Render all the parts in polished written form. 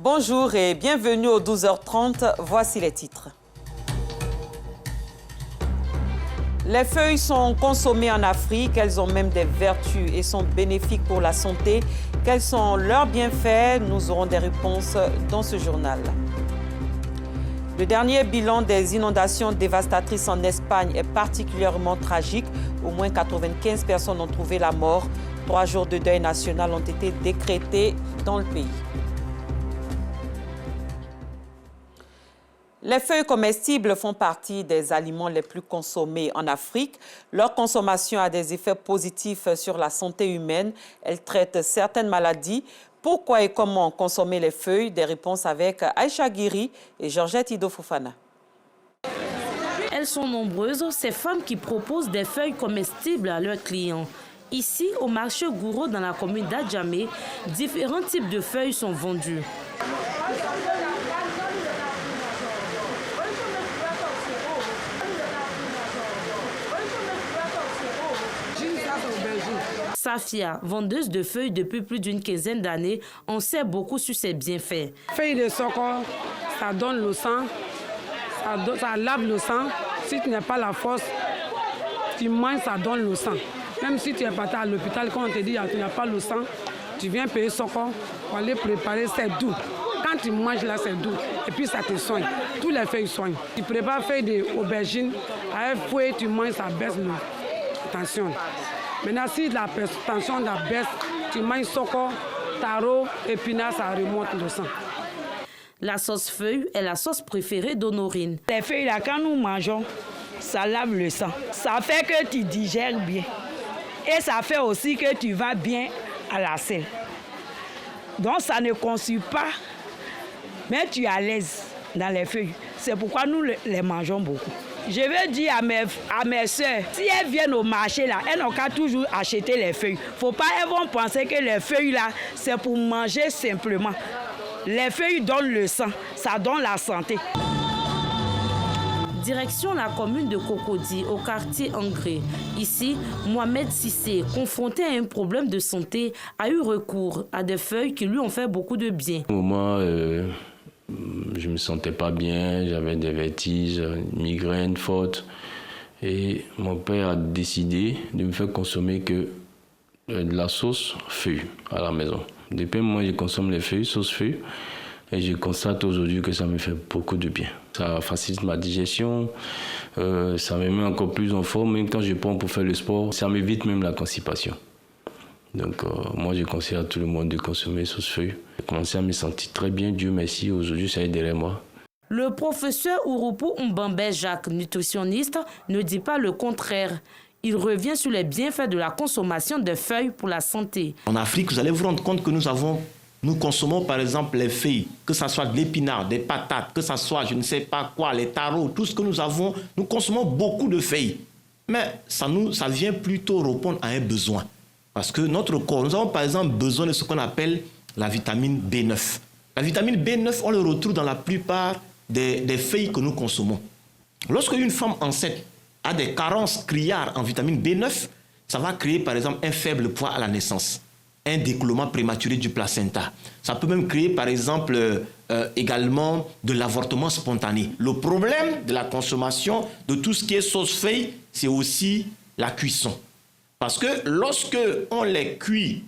Bonjour et bienvenue aux 12h30. Voici les titres. Les feuilles sont consommées en Afrique, elles ont même des vertus et sont bénéfiques pour la santé. Quels sont leurs bienfaits? Nous aurons des réponses dans ce journal. Le dernier bilan des inondations dévastatrices en Espagne est particulièrement tragique. Au moins 95 personnes ont trouvé la mort. 3 jours de deuil national ont été décrétés dans le pays. Les feuilles comestibles font partie des aliments les plus consommés en Afrique. Leur consommation a des effets positifs sur la santé humaine. Elle traite certaines maladies. Pourquoi et comment consommer les feuilles? Des réponses avec Aïcha Guiri et Georgette Ido Fofana. Elles sont nombreuses, ces femmes qui proposent des feuilles comestibles à leurs clients. Ici, au marché Gouro, dans la commune d'Adjamé, différents types de feuilles sont vendus. Safia, vendeuse de feuilles depuis plus d'une quinzaine d'années, en sait beaucoup sur ses bienfaits. Feuilles de socor, ça donne le sang, ça lave le sang. Si tu n'as pas la force, tu manges, ça donne le sang. Même si tu es parti à l'hôpital, quand on te dit que tu n'as pas le sang, tu viens payer socor pour aller préparer, c'est doux. Quand tu manges là, c'est doux. Et puis ça te soigne. Tous les feuilles soignent. Tu prépares feuilles d'aubergine, avec fouet, tu manges, ça baisse la tension. Maintenant, si la tension la baisse, tu manges socor, taro, épinards, ça remonte le sang. La sauce feuille est la sauce préférée d'Honorine. Les feuilles là, quand nous mangeons, ça lave le sang. Ça fait que tu digères bien. Et ça fait aussi que tu vas bien à la selle. Donc ça ne consume pas, mais tu es à l'aise dans les feuilles. C'est pourquoi nous les mangeons beaucoup. Je veux dire à mes soeurs, si elles viennent au marché, là, elles n'ont qu'à toujours acheter les feuilles. Faut pas elles vont penser que les feuilles, là, c'est pour manger simplement. Les feuilles donnent le sang, ça donne la santé. Direction la commune de Cocody, au quartier Angré. Ici, Mohamed Sissé, confronté à un problème de santé, a eu recours à des feuilles qui lui ont fait beaucoup de bien. Au moment, je ne me sentais pas bien, j'avais des vertiges, une migraine forte. Et mon père a décidé de me faire consommer que de la sauce feuille à la maison. Depuis moi, je consomme les feuilles, sauce feuille. Et je constate aujourd'hui que ça me fait beaucoup de bien. Ça facilite ma digestion, ça me met encore plus en forme. Même quand je prends pour faire le sport, ça m'évite même la constipation. Donc moi, je conseille à tout le monde de consommer sauce feuille. J'ai commencé à me sentir très bien, Dieu merci. Aujourd'hui, ça est derrière moi. Le professeur Urupu Mbambe Jacques, nutritionniste, ne dit pas le contraire. Il revient sur les bienfaits de la consommation de feuilles pour la santé. En Afrique, vous allez vous rendre compte que nous consommons par exemple les feuilles, que ce soit de l'épinard, des patates, que ce soit je ne sais pas quoi, les tarots, tout ce que nous avons, nous consommons beaucoup de feuilles. Mais ça vient plutôt répondre à un besoin. Parce que notre corps, nous avons par exemple besoin de ce qu'on appelle la vitamine B9. La vitamine B9, on le retrouve dans la plupart des feuilles que nous consommons. Lorsque une femme enceinte a des carences criardes en vitamine B9, ça va créer par exemple un faible poids à la naissance, un décollement prématuré du placenta. Ça peut même créer par exemple également de l'avortement spontané. Le problème de la consommation de tout ce qui est sauce feuille, c'est aussi la cuisson. Parce que lorsque on les cuit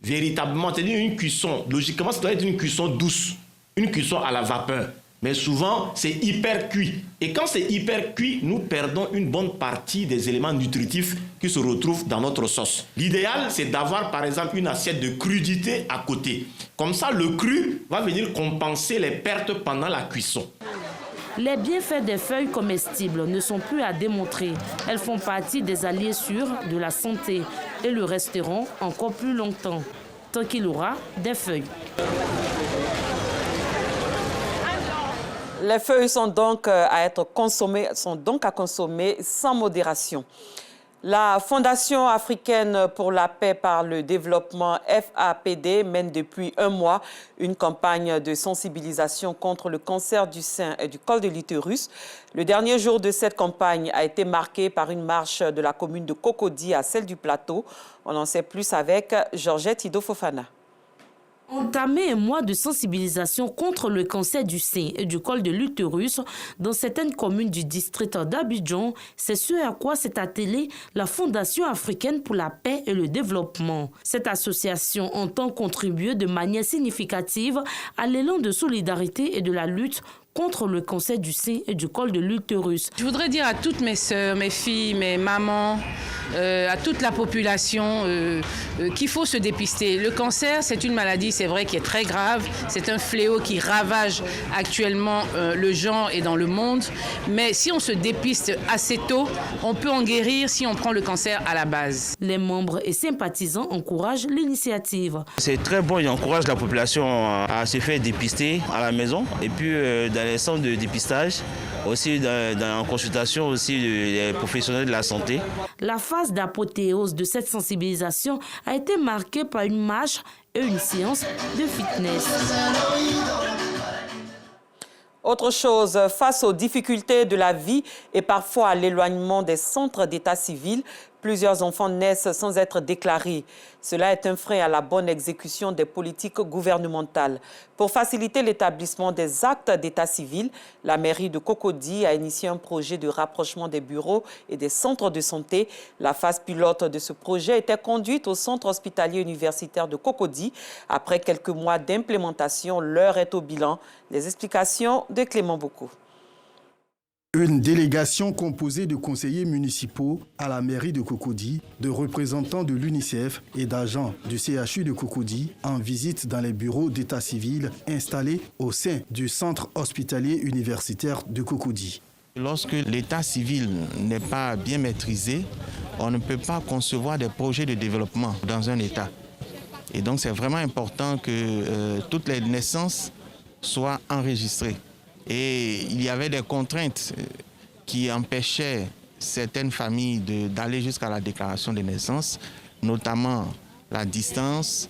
véritablement, c'est-à-dire une cuisson, logiquement, ça doit être une cuisson douce, une cuisson à la vapeur. Mais souvent, c'est hyper cuit. Et quand c'est hyper cuit, nous perdons une bonne partie des éléments nutritifs qui se retrouvent dans notre sauce. L'idéal, c'est d'avoir, par exemple, une assiette de crudité à côté. Comme ça, le cru va venir compenser les pertes pendant la cuisson. Les bienfaits des feuilles comestibles ne sont plus à démontrer. Elles font partie des alliés sûrs de la santé et le resteront encore plus longtemps, tant qu'il aura des feuilles. Les feuilles sont donc à consommer sans modération. La Fondation africaine pour la paix par le développement, FAPD, mène depuis un mois une campagne de sensibilisation contre le cancer du sein et du col de l'utérus. Le dernier jour de cette campagne a été marqué par une marche de la commune de Cocody à celle du plateau. On en sait plus avec Georgette Ido Fofana. Entamer un mois de sensibilisation contre le cancer du sein et du col de l'utérus dans certaines communes du district d'Abidjan, c'est ce à quoi s'est attelée la Fondation africaine pour la paix et le développement. Cette association entend contribuer de manière significative à l'élan de solidarité et de la lutte contre le cancer du sein et du col de l'utérus. Je voudrais dire à toutes mes sœurs, mes filles, mes mamans, à toute la population qu'il faut se dépister. Le cancer, c'est une maladie, c'est vrai, qui est très grave. C'est un fléau qui ravage actuellement le genre et dans le monde. Mais si on se dépiste assez tôt, on peut en guérir si on prend le cancer à la base. Les membres et sympathisants encouragent l'initiative. C'est très bon, j'encourage la population à se faire dépister à la maison et puis dans les centres de dépistage, aussi en consultation aussi des professionnels de la santé. La phase d'apothéose de cette sensibilisation a été marquée par une marche et une séance de fitness. Autre chose, face aux difficultés de la vie et parfois à l'éloignement des centres d'état civil, plusieurs enfants naissent sans être déclarés. Cela est un frein à la bonne exécution des politiques gouvernementales. Pour faciliter l'établissement des actes d'état civil, la mairie de Cocody a initié un projet de rapprochement des bureaux et des centres de santé. La phase pilote de ce projet était conduite au centre hospitalier universitaire de Cocody. Après quelques mois d'implémentation, l'heure est au bilan. Les explications de Clément Bocou. Une délégation composée de conseillers municipaux à la mairie de Cocody, de représentants de l'UNICEF et d'agents du CHU de Cocody en visite dans les bureaux d'état civil installés au sein du centre hospitalier universitaire de Cocody. Lorsque l'état civil n'est pas bien maîtrisé, on ne peut pas concevoir des projets de développement dans un état. Et donc c'est vraiment important que toutes les naissances soient enregistrées. Et il y avait des contraintes qui empêchaient certaines familles d'aller jusqu'à la déclaration de naissance, notamment la distance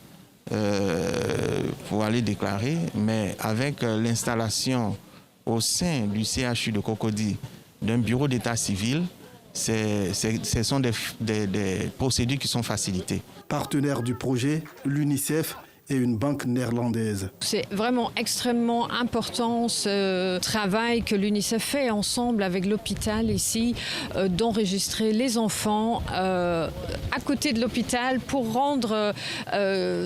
pour aller déclarer. Mais avec l'installation au sein du CHU de Cocody d'un bureau d'état civil, ce sont des procédures qui sont facilitées. Partenaire du projet, l'UNICEF et une banque néerlandaise. C'est vraiment extrêmement important ce travail que l'UNICEF fait ensemble avec l'hôpital ici, d'enregistrer les enfants à côté de l'hôpital pour rendre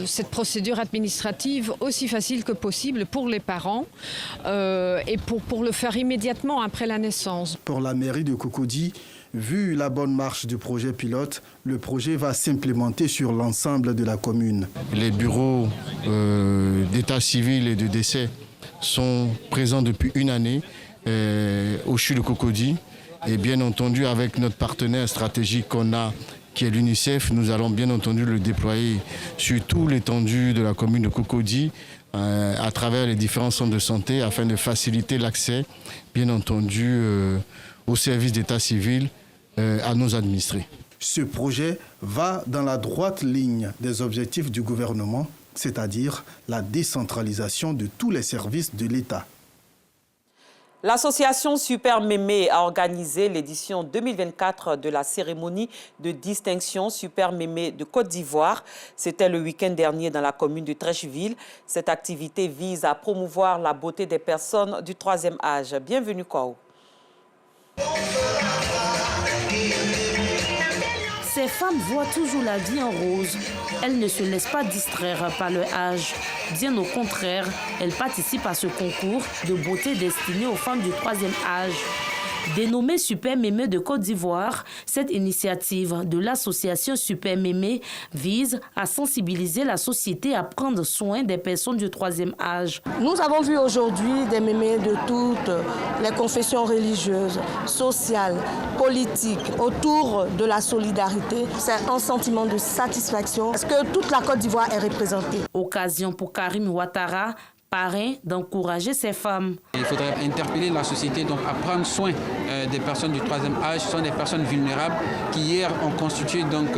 cette procédure administrative aussi facile que possible pour les parents et pour le faire immédiatement après la naissance. Pour la mairie de Cocody, vu la bonne marche du projet pilote, le projet va s'implémenter sur l'ensemble de la commune. Les bureaux d'état civil et de décès sont présents depuis une année au CHU de Cocody. Et bien entendu, avec notre partenaire stratégique qu'on a, qui est l'UNICEF, nous allons bien entendu le déployer sur tout l'étendue de la commune de Cocody, à travers les différents centres de santé, afin de faciliter l'accès, bien entendu, au service d'état civil à nos administrés. Ce projet va dans la droite ligne des objectifs du gouvernement, c'est-à-dire la décentralisation de tous les services de l'État. L'association Super Mémé a organisé l'édition 2024 de la cérémonie de distinction Super Mémé de Côte d'Ivoire. C'était le week-end dernier dans la commune de Treichville. Cette activité vise à promouvoir la beauté des personnes du troisième âge. Bienvenue, Kwao. Ces femmes voient toujours la vie en rose. Elles ne se laissent pas distraire par leur âge. Bien au contraire, elles participent à ce concours de beauté destiné aux femmes du troisième âge. Dénommée Super Mémé de Côte d'Ivoire, cette initiative de l'association Super Mémé vise à sensibiliser la société à prendre soin des personnes du troisième âge. Nous avons vu aujourd'hui des mémés de toutes les confessions religieuses, sociales, politiques, autour de la solidarité. C'est un sentiment de satisfaction parce que toute la Côte d'Ivoire est représentée. Occasion pour Karim Ouattara, parrain, d'encourager ces femmes. Il faudrait interpeller la société donc, à prendre soin des personnes du troisième âge. Ce sont des personnes vulnérables qui hier ont constitué, donc,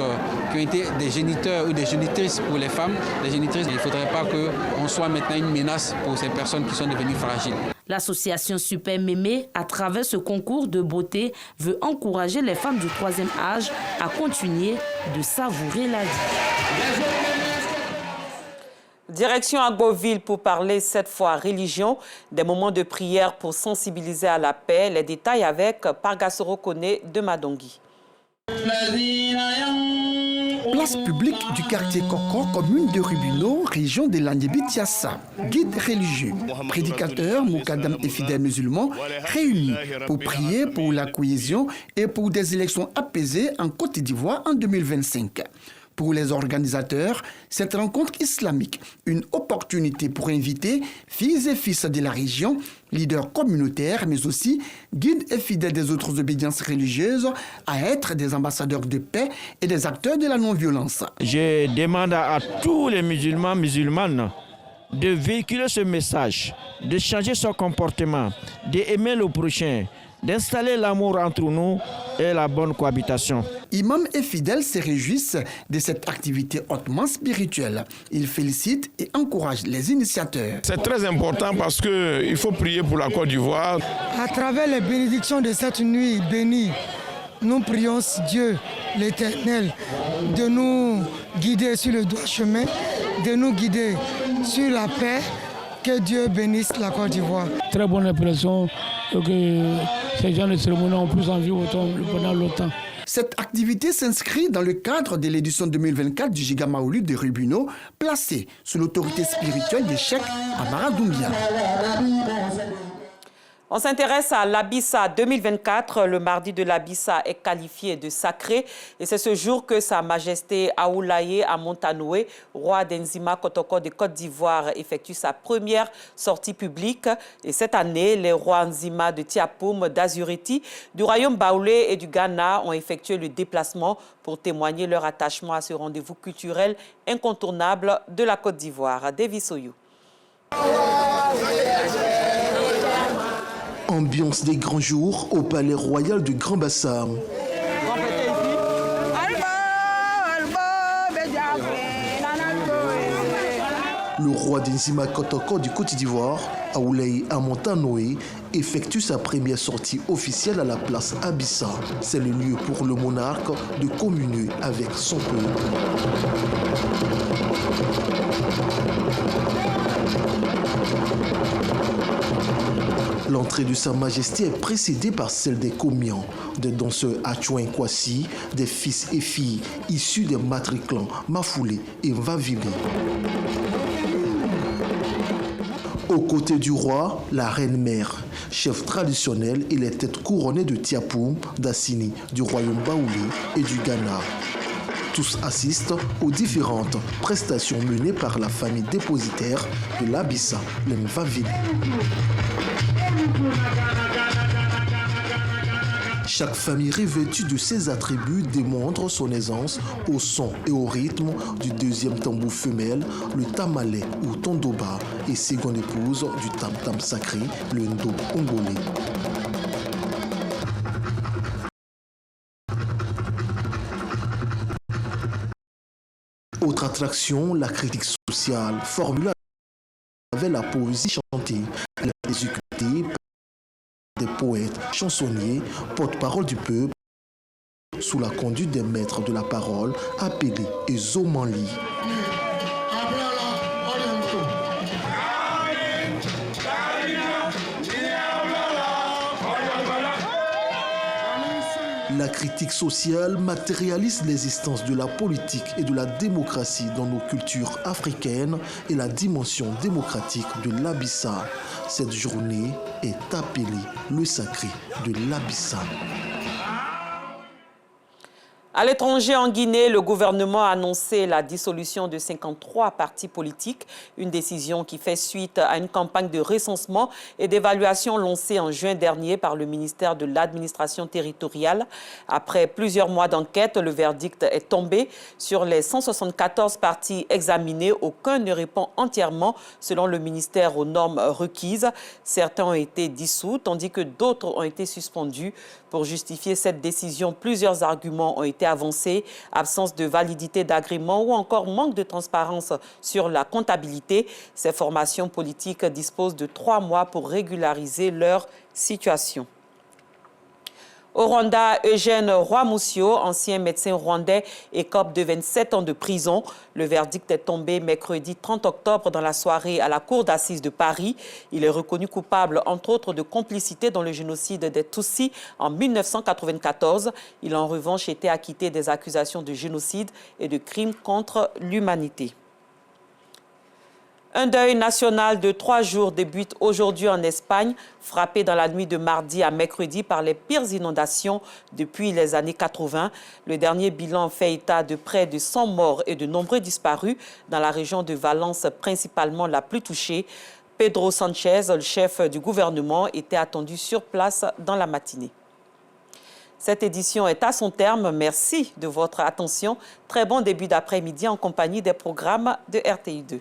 qui ont été des géniteurs ou des génitrices pour les femmes. Les génitrices, il ne faudrait pas qu'on soit maintenant une menace pour ces personnes qui sont devenues fragiles. L'association Super Mémé, à travers ce concours de beauté, veut encourager les femmes du troisième âge à continuer de savourer la vie. Direction Agboville pour parler cette fois religion, des moments de prière pour sensibiliser à la paix. Les détails avec Pargasoro Kone de Madongi. Place publique du quartier Koko, commune de Rubino, région de l'Anyébi-Tiassa. Guide religieux, prédicateurs, moukadam et fidèles musulmans réunis pour prier pour la cohésion et pour des élections apaisées en Côte d'Ivoire en 2025. Pour les organisateurs, cette rencontre islamique, une opportunité pour inviter filles et fils de la région, leaders communautaires, mais aussi guides et fidèles des autres obédiences religieuses, à être des ambassadeurs de paix et des acteurs de la non-violence. Je demande à tous les musulmans, musulmanes, de véhiculer ce message, de changer son comportement, d'aimer le prochain, d'installer l'amour entre nous et la bonne cohabitation. Imams et fidèles se réjouissent de cette activité hautement spirituelle. Ils félicitent et encouragent les initiateurs. C'est très important parce qu'il faut prier pour la Côte d'Ivoire. À travers les bénédictions de cette nuit bénie, nous prions Dieu, l'Éternel, de nous guider sur le droit chemin, de nous guider sur la paix. Que Dieu bénisse la Côte d'Ivoire. Très bonne impression que ces gens de cérémonie ont plus envie pendant longtemps. Cette activité s'inscrit dans le cadre de l'édition 2024 du Giga Maoulid de Rubino, placé sous l'autorité spirituelle de Cheikh Amara Doumbia. On s'intéresse à l'Abissa 2024. Le mardi de l'Abissa est qualifié de sacré et c'est ce jour que Sa Majesté Aoulaye Amontanoué, roi d'Enzima Kotoko de Côte d'Ivoire, effectue sa première sortie publique. Et cette année, les rois Nzima de Tiapoum, d'Azuriti, du royaume Baoulé et du Ghana ont effectué le déplacement pour témoigner leur attachement à ce rendez-vous culturel incontournable de la Côte d'Ivoire. Davis Oyou. Ambiance des grands jours au palais royal du Grand Bassam. Le roi d'Enzima Kotoko du Côte d'Ivoire, Aoulaye Amontanoué, effectue sa première sortie officielle à la place Abissa. C'est le lieu pour le monarque de communier avec son peuple. L'entrée de Sa Majesté est précédée par celle des commians, des danseurs Achouin Kwasi, des fils et filles issus des matriclans Mafoulé et Mvavili. Aux côtés du roi, la reine-mère, chef traditionnel et les têtes couronnées de Tiapoum, d'Assini, du royaume Baoulé et du Ghana. Tous assistent aux différentes prestations menées par la famille dépositaire de l'Abissa, les Mvavili. Chaque famille revêtue de ses attributs démontre son aisance au son et au rythme du deuxième tambour femelle, le tamalé ou tondoba, et seconde épouse du tam-tam sacré, le ndo ongolé. Autre attraction, la critique sociale, formule avec la poésie chantée, la exécutée des poètes, chansonniers, porte-parole du peuple, sous la conduite des maîtres de la parole, appelés Ezomanli. La critique sociale matérialise l'existence de la politique et de la démocratie dans nos cultures africaines et la dimension démocratique de l'Abissa. Cette journée est appelée le sacré de l'Abissa. À l'étranger, en Guinée, le gouvernement a annoncé la dissolution de 53 partis politiques, une décision qui fait suite à une campagne de recensement et d'évaluation lancée en juin dernier par le ministère de l'Administration territoriale. Après plusieurs mois d'enquête, le verdict est tombé. Sur les 174 partis examinés, aucun ne répond entièrement, selon le ministère, aux normes requises. Certains ont été dissous, tandis que d'autres ont été suspendus. Pour justifier cette décision, plusieurs arguments ont été avancés, absence de validité d'agrément ou encore manque de transparence sur la comptabilité. Ces formations politiques disposent de 3 mois pour régulariser leur situation. Au Rwanda, Eugène Rwamusio, ancien médecin rwandais, écope de 27 ans de prison. Le verdict est tombé mercredi 30 octobre dans la soirée à la cour d'assises de Paris. Il est reconnu coupable, entre autres, de complicité dans le génocide des Tutsis en 1994. Il a en revanche été acquitté des accusations de génocide et de crimes contre l'humanité. Un deuil national de 3 jours débute aujourd'hui en Espagne, frappé dans la nuit de mardi à mercredi par les pires inondations depuis les années 80. Le dernier bilan fait état de près de 100 morts et de nombreux disparus dans la région de Valence, principalement la plus touchée. Pedro Sánchez, le chef du gouvernement, était attendu sur place dans la matinée. Cette édition est à son terme. Merci de votre attention. Très bon début d'après-midi en compagnie des programmes de RTI2.